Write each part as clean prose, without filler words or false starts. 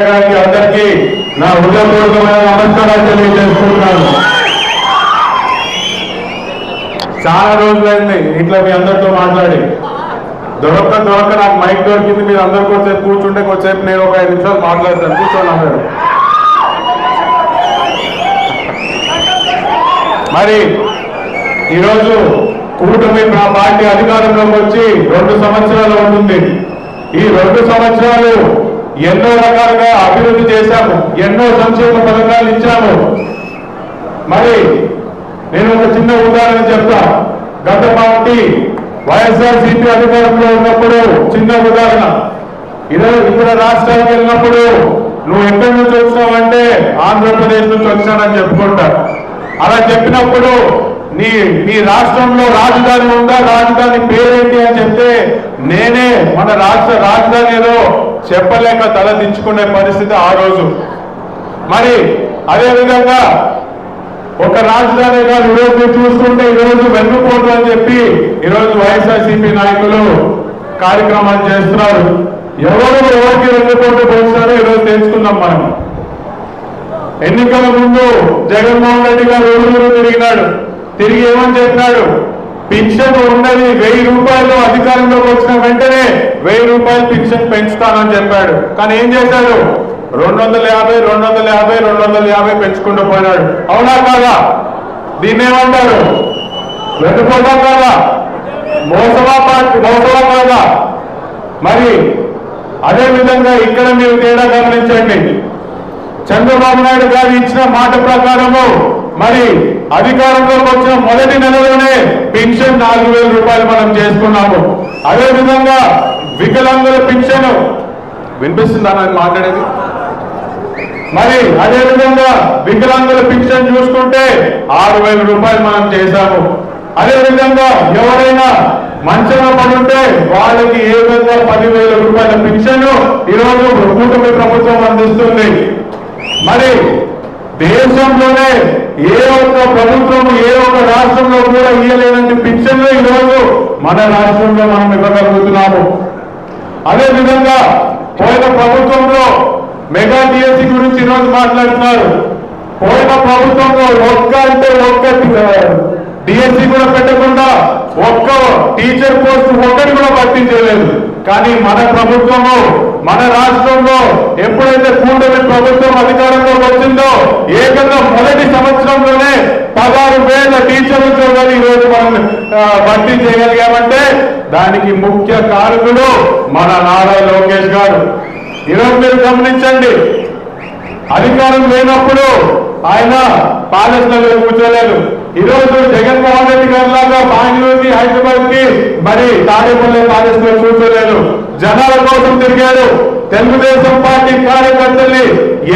అందరికీ నా హృదయపూర్వకమైన నమస్కారాలు తెలియజేసుకుంటున్నాను. చాలా రోజులైంది ఇట్లా మీ అందరితో మాట్లాడి దొరక్క నాకు మైక్ దొరికింది. మీరు అందరు కొద్దిసేపు కూర్చుంటే కొద్దిసేపు నేను ఒక 5 నిమిషాలు మాట్లాడతాను. కూర్చోండి అందరూ. మరి ఈరోజు కూటమి పార్టీ అధికారంలోకి వచ్చి 2 సంవత్సరాలు ఉంటుంది. ఈ 2 సంవత్సరాలు ఎన్నో రకాలుగా అభివృద్ధి చేశాము, ఎన్నో సంక్షేమ పథకాలు ఇచ్చాము. మరి నేను ఒక చిన్న ఉదాహరణ చెప్తా. గత పార్టీ వైఎస్ఆర్సీపీ అధికారంలో ఉన్నప్పుడు చిన్న ఉదాహరణ, ఇతర రాష్ట్రాలకు వెళ్ళినప్పుడు నువ్వు ఎక్కడి నుంచి వచ్చినావంటే ఆంధ్రప్రదేశ్ నుంచి వచ్చానని చెప్పుకుంటారు. అలా చెప్పినప్పుడు నీ రాష్ట్రంలో రాజధాని ఉందా, రాజధాని పేరేంటి అని చెప్తే నేనే మన రాష్ట్ర రాజధాని ఏదో చెప్పలేక తల దించుకునే పరిస్థితి ఆ రోజు. మరి అదేవిధంగా ఒక రాజధాని కాదు, ఈరోజు చూసుకుంటే ఈరోజు వెన్నుపోటు అని చెప్పి ఈరోజు వైఎస్ఆర్సీపీ నాయకులు కార్యక్రమాలు చేస్తున్నారు. ఎవరికి వెన్నుపోటు పోస్తారో ఈరోజు తెలుసుకుందాం మనం. ఎన్నికల ముందు జగన్మోహన్ రెడ్డి గారు ఊరు తిరిగినాడు. తిరిగి ఏమని చెప్పినాడు? పింఛన్ ఉన్నది 1000 రూపాయలు, అధికారంలోకి వచ్చిన వెంటనే 1000 రూపాయలు పింఛన్ పెంచుతానని చెప్పాడు. కానీ ఏం చేశాడు? 250 పెంచుకుంటూ పోయినాడు. అవునా కాదా? దీన్ని ఏమంటారు? వెనుకోవడం కాదా? మోసమా కాదా? మరి అదేవిధంగా ఇక్కడ మీరు తేడా గమనించండి. చంద్రబాబు నాయుడు గారు ఇచ్చిన మాట ప్రకారము మరి అధికారంలోకి వచ్చిన మొదటి నెలలోనే పెన్షన్ 4000 రూపాయలు మనం చేసుకున్నాము. అదేవిధంగా వికలాంగుల పెన్షన్ వినిపిస్తుందా నేను మాట్లాడేది? మరి అదేవిధంగా వికలాంగుల పెన్షన్ చూసుకుంటే 6000 రూపాయలు మనం చేశాము. అదేవిధంగా ఎవరైనా మంచంలో పడుంటే వాళ్ళకి ఏ విధంగా 10,000 రూపాయల పెన్షన్ ఈరోజు కూటమి ప్రభుత్వం అందిస్తుంది. మరి దేశంలోనే ఏ ఒక్క ప్రభుత్వం ఏ ఒక్క రాష్ట్రంలో కూడా ఇయ్యలేనంటి పెన్షన్లు ఈరోజు మన రాష్ట్రంలో మనం ఇవ్వగలుగుతున్నాము. అదేవిధంగా పోయిన ప్రభుత్వంలో మెగా డిఎస్సి గురించి ఈరోజు మాట్లాడుతున్నారు. పోయిన ప్రభుత్వంలో ఒక్క డిఎస్సి కూడా పెట్టకుండా ఒక్క టీచర్ పోస్ట్ ఒక్కటి కూడా పట్టించలేదు. కానీ మన ప్రభుత్వము మన రాష్ట్రంలో ఎప్పుడైతే కూటమి ప్రభుత్వం అధికారంలో వచ్చిందో ఏకంగా మొదటి సంవత్సరంలోనే 16,000 టీచర్ ఉద్యోగాలు ఈరోజు మనం భర్తీ చేయగలిగామంటే దానికి ముఖ్య కారకుడు మన నారా లోకేష్ గారు. ఈరోజు మీరు గమనించండి, అధికారం లేనప్పుడు ఆయన ప్యాలెస్లలో కూర్చోలేదు. ఈరోజు జగన్మోహన్ రెడ్డి గారి లాగా బెంగళూరుకి హైదరాబాద్ కి మరి తాడేపల్లి ప్యాలెస్ లో కూర్చోలేదు. జనాల కోసం తిరిగాడు. తెలుగుదేశం పార్టీ కార్యకర్తల్ని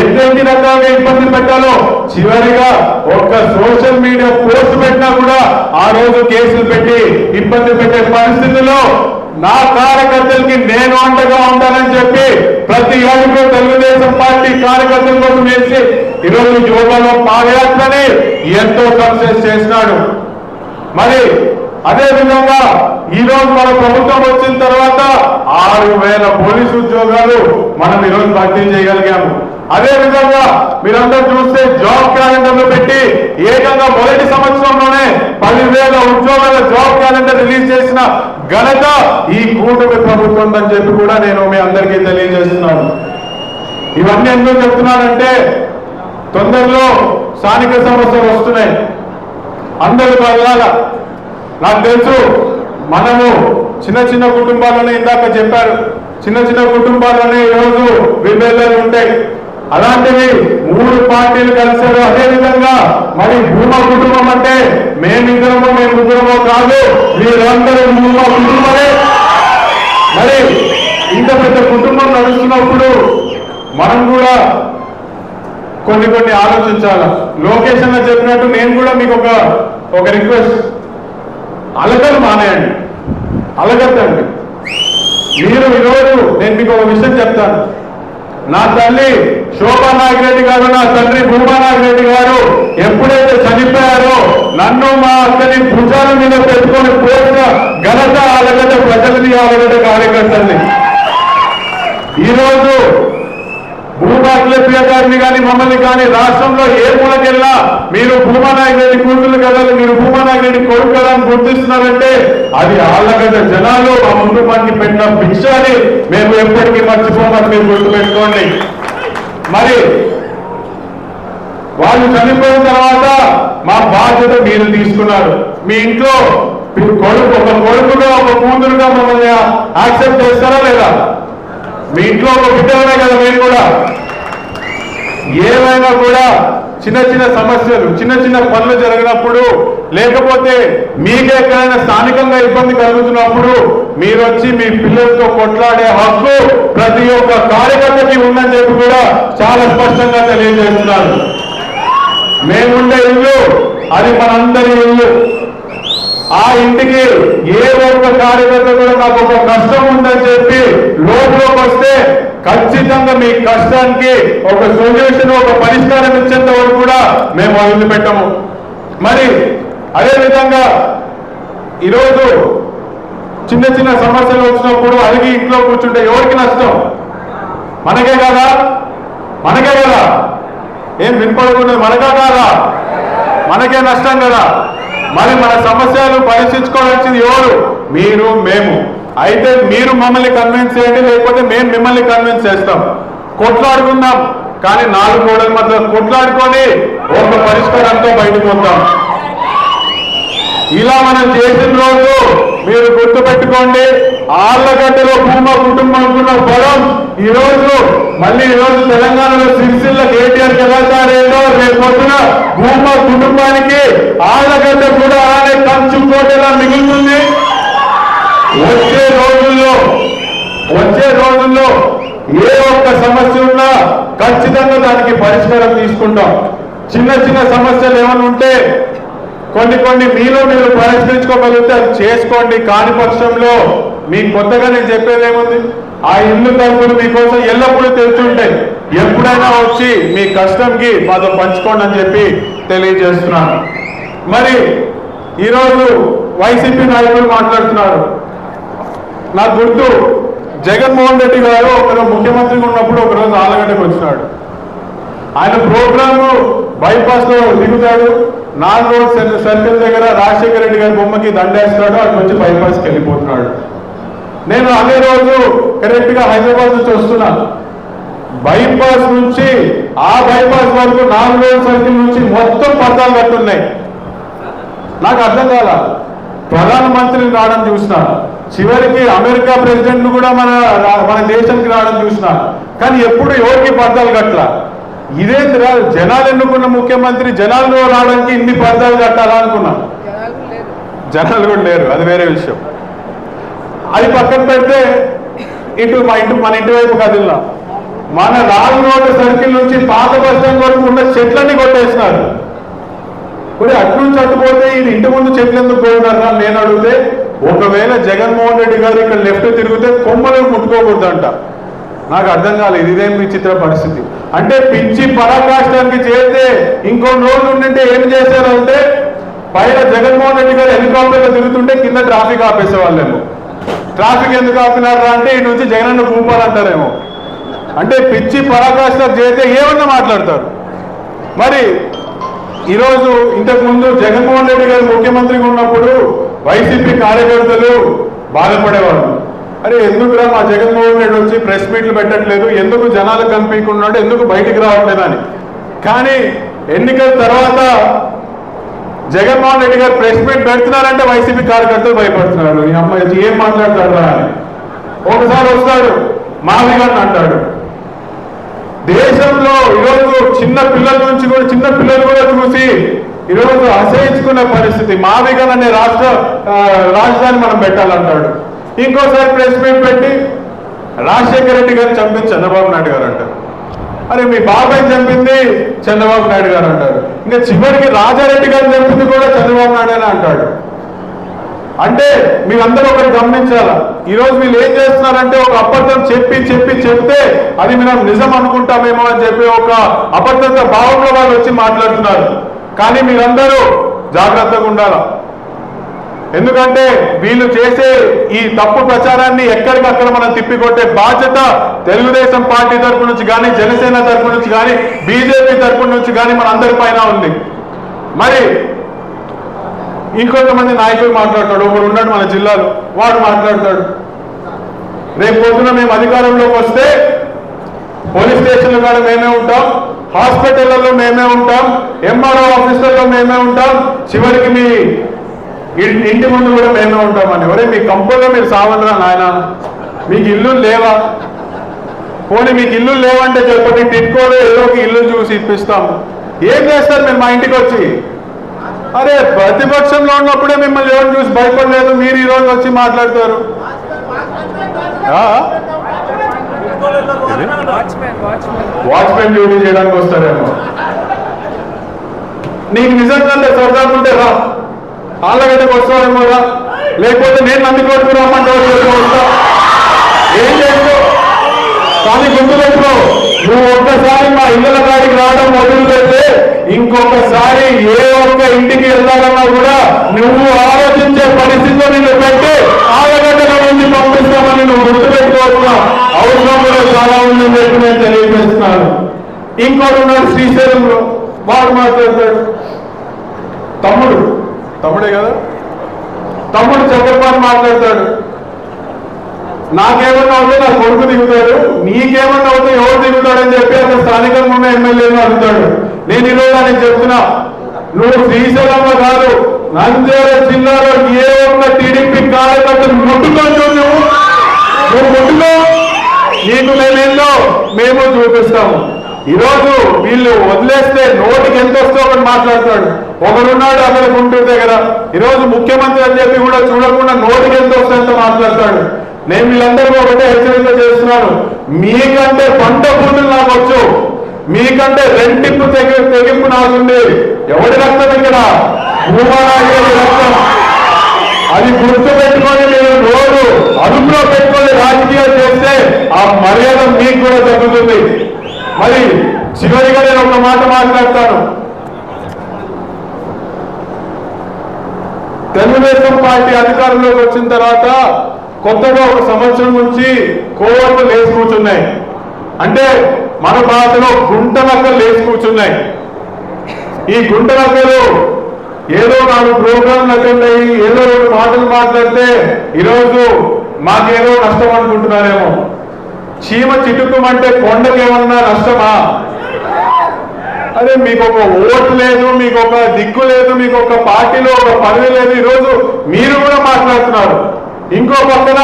ఎన్ని రకాలుగా ఇబ్బంది పెట్టాలో చివరిగా ఒక్క సోషల్ మీడియా పోస్ట్ పెట్టినా కూడా ఆ రోజు కేసులు పెట్టి ఇబ్బంది పెట్టే పరిస్థితుల్లో నా కార్యకర్తలకి నేను అండగా ఉంటానని చెప్పి ప్రతి అడుగు తెలుగుదేశం పార్టీ కార్యకర్తల కోసం వేసి ఈరోజు యోగాలో పాదయాత్రని ఎంతో సక్సెస్ చేసినాడు. మరి అదే విధంగా ఈరోజు మన ప్రభుత్వం వచ్చిన తర్వాత 6,000 పోలీసు ఉద్యోగాలు మనం ఈరోజు భర్తీ చేయగలిగాము. అదే విధంగా మీరందరూ చూస్తే జాబ్ క్యాలెండర్లు పెట్టి ఏకంగా మొదటి సంవత్సరంలోనే 10,000 ఉద్యోగాల జాబ్ క్యాలెండర్ రిలీజ్ చేసిన ఘనత ఈ కూటమి ప్రభుత్వం అని చెప్పి కూడా నేను మీ అందరికీ తెలియజేస్తున్నాను. ఇవన్నీ ఎందుకు చెప్తున్నానంటే తొందరలో స్థానిక సమస్యలు వస్తున్నాయి. అందరూ బదలాల. నాకు తెలుసు మనము చిన్న కుటుంబాలనే ఇందాక చెప్పారు, చిన్న కుటుంబాలనే ఈరోజు విభేదాలు ఉంటాయి. అలాంటివి 3 పార్టీలు కలిశారు. అదేవిధంగా మరి భూమా కుటుంబం అంటే మేమిద్దరమో ముగ్గురమో కాదు, వీరందరూ భూమా కుటుంబమే. మరి ఇంత పెద్ద కుటుంబం నడుస్తున్నప్పుడు మనం కూడా కొన్ని ఆలోచించాలి. లోకేష్ అన్న చెప్పినట్టు నేను కూడా మీకు ఒక రిక్వెస్ట్, అలగలు మానేయండి, అలగద్దండి. మీరు ఈరోజు నేను మీకు ఒక విషయం చెప్తాను. నా తల్లి శోభా నాగిరెడ్డి గారు, నా తండ్రి భూమా నాగిరెడ్డి గారు ఎప్పుడైతే చనిపోయారో నన్ను మా అక్కని భుజాల మీద పెట్టుకొని పోసిన ఘనత అలగడ్డ ప్రజలని, అలగడ్డ కార్యకర్తల్ని. ఈరోజు భూమా కోమటిరెడ్డి ప్రియ గారిని కానీ మమ్మల్ని కానీ రాష్ట్రంలో ఏ మూలకెళ్ళా మీరు భూమానాయక రెడ్డి కూతురు కదా, మీరు భూమానాయక రెడ్డి కొడుకు కదా అని గుర్తిస్తున్నారంటే అది ఆళ్ళగడ్డ జనాలు ఆ ముందు మనకి పెట్టిన భిక్ష అని మేము ఎప్పటికీ మర్చిపోమని మీరు గుర్తుపెట్టుకోండి. మరి వాళ్ళు చనిపోయిన తర్వాత మా బాధ్యత మీరు తీసుకున్నారు. మీ ఇంట్లో కొడుకు ఒక కొడుకుగా ఒక కూతురుగా మమ్మల్ని యాక్సెప్ట్ చేస్తారా లేదా? మీ ఇంట్లో ఒక బిడ్డలనే కదా మీరు కూడా. ఏమైనా కూడా చిన్న చిన్న సమస్యలు చిన్న చిన్న పనులు జరిగినప్పుడు లేకపోతే మీకు ఎక్కడైనా స్థానికంగా ఇబ్బంది కలుగుతున్నప్పుడు మీరు వచ్చి మీ పిల్లలతో కొట్లాడే హక్కు ప్రతి ఒక్క కార్యకర్తకి ఉందని చెప్పి కూడా చాలా స్పష్టంగా తెలియజేస్తున్నారు. మేముండే ఇల్లు అది మనందరి ఇల్లు. ఆ ఇంటికి ఏ ఒక్క కార్యకర్త కూడా నాకు ఒక కష్టం ఉందని చెప్పి లోపలికి వస్తే ఖచ్చితంగా మీ కష్టానికి ఒక సొల్యూషన్ ఒక పరిష్కారం ఇచ్చేంత వరకు కూడా మేము వదిలిపెట్టము. మరి అదేవిధంగా ఈరోజు చిన్న చిన్న సమస్యలు వచ్చినప్పుడు అడిగి ఇంట్లో కూర్చుంటే ఎవరికి నష్టం? మనకే కదా, మనకే కదా. ఏం వినపడకుండా మనకా కాదా? మనకే నష్టం కదా. మరి మన సమస్యలు పరిశీలించుకోవాల్సింది ఎవరు? మీరు, మేము. అయితే మీరు మమ్మల్ని కన్విన్స్ చేయండి, లేకపోతే మేము మిమ్మల్ని కన్విన్స్ చేస్తాం. కొట్లాడుకుందాం, కానీ 4 గోడల మధ్య కొట్లాడుకొని ఒక పరిష్కారంతో బయటకు వద్దాం. ఇలా మనం చేసిన రోజు మీరు గుర్తుపెట్టుకోండి, ఆళ్లగడ్డలో భూమా కుటుంబంకున్న బలం ఈరోజు తెలంగాణలో సిరిసిల్ల కేటీఆర్ ఎలా తయారైందో రేపు పొద్దున భూమా కుటుంబానికి ఆళ్లగడ్డ కూడా అలానే కంచుకోటలా మిగులుతుంది. వచ్చే రోజుల్లో ఏ ఒక్క సమస్య ఉన్నా ఖచ్చితంగా దానికి పరిష్కారం తీసుకుంటాం. చిన్న చిన్న సమస్యలు ఏమైనా ఉంటే కొన్ని మీరు పరిష్కరించుకోగలిగితే అది చేసుకోండి. కాని పక్షంలో మీకు కొత్తగా నేను చెప్పేది ఏముంది? ఆ ఇల్లు తలుపులు మీకోసం ఎల్లప్పుడూ తెరుచుంటాయి. ఎప్పుడైనా వచ్చి మీ కష్టంకి మాతో పంచుకోండి అని చెప్పి తెలియజేస్తున్నాను. మరి ఈరోజు వైసీపీ నాయకులు మాట్లాడుతున్నారు. నాకు గుర్తు, జగన్మోహన్ రెడ్డి గారు ఒకరోజు ముఖ్యమంత్రిగా ఉన్నప్పుడు ఒకరోజు ఆలగడ్డకు వచ్చినాడు. ఆయన ప్రోగ్రాము బైపాస్ లో దిగుతాడు, 4 రోడ్ సర్కిల్ దగ్గర రాజశేఖర రెడ్డి గారి బొమ్మకి దండేస్తాడు, అటు వచ్చి బైపాస్కి వెళ్ళిపోతున్నాడు. నేను అదే రోజు కరెక్ట్ గా హైదరాబాద్ నుంచి వస్తున్నాను. బైపాస్ నుంచి ఆ బైపాస్ వరకు 4 రోడ్ సర్కిల్ నుంచి మొత్తం పట్టాలు కట్టున్నాయి. నాకు అర్థం కాల. ప్రధానమంత్రిని రావడం చూసిన, చివరికి అమెరికా ప్రెసిడెంట్ కూడా మన దేశానికి రావడం చూసిన, కానీ ఎప్పుడు ఎవరికి పట్టాలు కట్టలా. ఇదేంటిరా, జనాలు ఎన్నుకున్న ముఖ్యమంత్రి జనాల్లో రావడానికి ఇన్ని పర్దాలు కట్టాలా అనుకున్నా. జనాలు కూడా లేరు, అది వేరే విషయం. అది పక్కన పెడితే మన ఇంటి వైపు కదిలినా మన 4 రోడ్డు సర్కిల్ నుంచి పాత బస్ స్టాండ్ వరకు ఉన్న చెట్లన్నీ కొట్టేసినారు. ఇప్పుడు అటు నుంచి అట్టుపోతే ఇది ఇంటి ముందు చెట్లు ఎందుకు పోయినారా నేను అడిగితే, ఒకవేళ జగన్మోహన్ రెడ్డి గారు ఇక్కడ లెఫ్ట్ తిరిగితే కొమ్మలు ముట్టుకోకూడదంట. నాకు అర్థం కాలేదు, ఇదేం విచిత్ర పరిస్థితి. అంటే పిచ్చి పరాకాష్టానికి చేస్తే ఇంకొన్ని రోజులు ఉండింటే ఏం చేశారంటే, పైన జగన్మోహన్ రెడ్డి గారు హెలికాప్టర్లో తిరుగుతుంటే కింద ట్రాఫిక్ ఆపేసేవాళ్ళేమో. ట్రాఫిక్ ఎందుకు ఆపినారా అంటే ఇటు నుంచి జగనన్న కూపాలంటారేమో. అంటే పిచ్చి పరాకాష్టాలు చేస్తే ఏమన్నా మాట్లాడతారు. మరి ఈరోజు ఇంతకుముందు జగన్మోహన్ రెడ్డి గారు ముఖ్యమంత్రిగా ఉన్నప్పుడు వైసీపీ కార్యకర్తలు బాధపడేవాళ్ళు. అరే ఎందుకురా మా జగన్మోహన్ రెడ్డి వచ్చి ప్రెస్ మీట్లు పెట్టట్లేదు, ఎందుకు జనాలు కనిపించుకున్నాడు, ఎందుకు బయటికి రావట్లేదని. కానీ ఎన్నికల తర్వాత జగన్మోహన్ రెడ్డి గారు ప్రెస్ మీట్ పెడుతున్నారంటే వైసీపీ కార్యకర్తలు భయపడుతున్నారు. ఈ అమ్మాయి ఏం మాట్లాడతారా అని. ఒకసారి వస్తాడు మావిగాన్ని అంటాడు. దేశంలో ఈరోజు చిన్న పిల్లలు కూడా చూసి ఈరోజు అసహించుకునే పరిస్థితి. మావిగన్ అనే రాజధాని మనం పెట్టాలంటాడు. ఇంకోసారి ప్రెస్ మీట్ పెట్టి రాజశేఖర రెడ్డి గారిని చంపింది చంద్రబాబు నాయుడు గారు అంటారు. అరే మీ బాబాయ్ చంపింది చంద్రబాబు నాయుడు గారు అంటారు. ఇంకా చివరికి రాజారెడ్డి గారిని చంపింది కూడా చంద్రబాబు నాయుడు అని అంటాడు. అంటే మీరందరూ ఒకటి గమనించాలా, ఈరోజు వీళ్ళు ఏం చేస్తున్నారంటే ఒక అబద్ధం చెప్తే అది మనం నిజం అనుకుంటామేమో అని చెప్పి ఒక అబద్ధత భావంలో వాళ్ళు వచ్చి మాట్లాడుతున్నారు. కానీ మీరందరూ జాగ్రత్తగా ఉండాలా. ఎందుకంటే వీళ్ళు చేసే ఈ తప్పు ప్రచారాన్ని ఎక్కడికక్కడ మనం తిప్పికొట్టే బాధ్యత తెలుగుదేశం పార్టీ తరపు నుంచి కానీ, జనసేన తరపు నుంచి కానీ, బీజేపీ తరపు నుంచి కానీ మన అందరి పైన ఉంది. మరి ఇంకొంతమంది నాయకులు మాట్లాడతాడు, ఒకడు ఉన్నాడు మన జిల్లాలో, వాడు మాట్లాడతాడు రేపు పొద్దున మేము అధికారంలోకి వస్తే పోలీస్ స్టేషన్ల కాడ మేమే ఉంటాం, హాస్పిటళ్లలో మేమే ఉంటాం, ఎంఆర్ఓ ఆఫీసులలో మేమే ఉంటాం, చివరికి మీ ఇంటి ముందు కూడా మేమే ఉంటామని. ఒరే మీ కంపల్లో మీరు సావనరా నాయన, మీకు ఇల్లు లేవా? పోనీ మీకు ఇల్లు లేవంటే చెప్పండి, టిట్కోలో ఏదో ఒక ఇల్లు చూసి ఇప్పిస్తాము. ఏం చేస్తారు మీరు మా ఇంటికి వచ్చి? అరే ప్రతిపక్షంలో ఉన్నప్పుడే మిమ్మల్ని ఎవరు చూసి భయపడలేదు, మీరు ఈ రోజు వచ్చి మాట్లాడతారు. వాచ్మెన్ డ్యూటీ చేయడానికి వస్తారేమో. నీకు నిజంగా సరదాకుంటే రా, ఆళ్ళగడ్డకు వస్తావేమో రా, లేకపోతే నేను నందికోటకు రమ్మంటే వస్తా. ఏం చేస్తావు? కానీ గుర్తుపెట్టుకో, నువ్వు ఒక్కసారి మా ఇళ్ళ కాడికి రావడం మొదలు పెడితే ఇంకొకసారి ఏ ఒక్క ఇంటికి వెళ్తారన్నా కూడా నువ్వు ఆలోచించే పరిస్థితిలో నిన్ను పెట్టి ఆళ్ళగడ్డల నుంచి పంపిస్తామని నువ్వు గుర్తుపెట్టుకోవాల్సిన అవసరం కూడా చాలా ఉందని చెప్పి నేను తెలియజేస్తున్నాను. ఇంకోటి ఉన్నాడు శ్రీశైలంలో, వాడు మాట్లాడతాడు. తమ్ముడే కదా, తమ్ముడు చక్రపాణి మాట్లాడతాడు. నాకేమన్నా అవుతే నా కొడుకు దిగుతాడు, నీకేమన్నా అవుతే ఎవరు దిగుతాడని చెప్పి అక్కడ స్థానికంగా ఉన్న ఎమ్మెల్యేలు అడుగుతాడు. నేను ఈరోజు ఆయన చెప్తున్నా, నువ్వు శ్రీశైలంలో కాదు నంద్యాల జిల్లాలో ఏ ఒక్క టీడీపీ కార్యకర్తలు ముట్టుకోవచ్చు, నువ్వు ముట్టుకో, నీకు మేమేందో మేము చూపిస్తాము. ఈరోజు వీళ్ళు వదిలేస్తే నోటికి ఎంత వస్తే ఒకటి మాట్లాడతాడు. ఒకడున్నాడు అక్కడ గుంటూరు దగ్గర, ఈరోజు ముఖ్యమంత్రి అని చెప్పి కూడా చూడకుండా నోటికి ఎంత వస్తే అంత మాట్లాడతాడు. నేను వీళ్ళందరికీ ఒకటే హెచ్చరిక చేస్తున్నాను, మీకంటే పంట భూములు నాకు వచ్చు, మీకంటే రెంటింపు తెగింపు నాకుంది. ఎవరి రక్తం ఇక్కడ? భూమారాయుడి రక్తం. అది గుర్తు పెట్టుకొని మీరు రోజు అదుపులో పెట్టుకొని రాజకీయాలు చేస్తే ఆ మర్యాద మీకు కూడా తగ్గుతుంది. మరి చివరిగా నేను ఒక మాట మాట్లాడతాను. తెలుగుదేశం పార్టీ అధికారంలోకి వచ్చిన తర్వాత కొత్తగా ఒక సంవత్సరం నుంచి కోవర్లు లేచి కూర్చున్నాయి. అంటే మన భాషలో గుంటనక్కలు లేచి కూర్చున్నాయి. ఈ గుంటనక్కలు ఏదో 4 ప్రోగ్రాంలు అటెండ్ అయ్యి ఏదో 2 మాటలు మాట్లాడితే ఈరోజు మాకేదో నష్టం అనుకుంటున్నారేమో. చీమ చిటుకుమంటే కొండకేమన్నా నష్టమా? అదే మీకు ఒక ఓటు లేదు, మీకు ఒక దిక్కు లేదు, మీకు ఒక పార్టీలో ఒక పదవి లేదు. ఈరోజు మీరు కూడా మాట్లాడుతున్నారు. ఇంకో పక్కన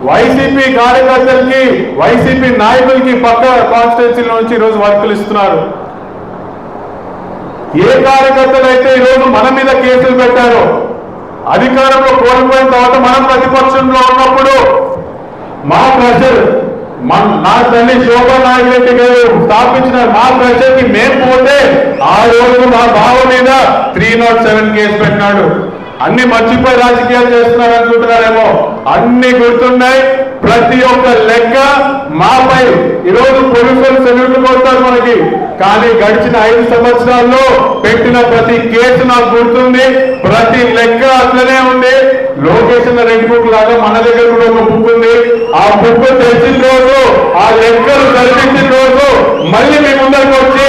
వైసీపీ కార్యకర్తలకి, వైసీపీ నాయకులకి పక్క కాన్స్టిట్యున్సీల నుంచి ఈరోజు వర్కులు ఇస్తున్నారు. ఏ కార్యకర్తలు అయితే ఈరోజు మన మీద కేసులు పెట్టారో, అధికారంలో కోల్పోయిన తర్వాత మనం ప్రతిపక్షంలో ఉన్నప్పుడు మా ప్రెషర్, నా తల్లి శోభా నాయకుడి గారు స్థాపించిన మా ప్రెషర్కి మేము పోతే ఆ రోజు మా బావ మీద 307 కేసు పెట్టినాడు. అన్ని మర్చిపోయి రాజకీయాలు చేస్తున్నారు అనుకుంటున్నారేమో, అన్ని గుర్తున్నాయి. ప్రతి ఒక్క లెక్క మాపై ఈరోజు పోలీసులు సెల్యూట్లు కొడతారు మనకి, కానీ గడిచిన 5 సంవత్సరాల్లో పెట్టిన ప్రతి కేసు నాకు గుర్తుంది, ప్రతి లెక్క అట్లనే ఉంది. లోకేషన్ రెడ్ బుక్ లాగా మన దగ్గర కూడా ఒక బుక్ ఉంది. ఆ బుక్ తెచ్చిన రోజు, ఆ లెక్కలు కనిపించిన రోజు మళ్ళీ మీ ముందరికి వచ్చి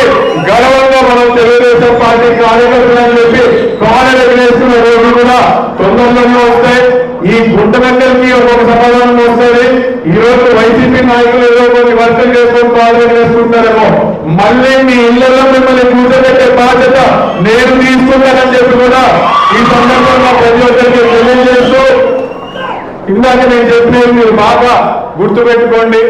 గర్వంగా మనం తెలుగుదేశం పార్టీ కార్యకర్తలు అని చెప్పి కాలేజీ వేసుకున్న రోజు కూడా తొందరలో వస్తాయి. ఈ గుంటనక్కలకి ఒక సమాధానం వస్తుంది. ఈ రోజు వైసీపీ నాయకులు ఏదో కొన్ని వర్కులు చేసుకొని కాలేజీ వేసుకుంటారేమో, మళ్ళీ మీ ఇళ్లలో మిమ్మల్ని కూర్చోబెట్టే బాధ్యత నేను తీసుకుంటానని చెప్పి కూడా ఈ సందర్భంగా ప్రతి ఒక్కరికి తెలియజేస్తూ, ఇందాక నేను చెప్పినది మీరు బాగా గుర్తుపెట్టుకోండి.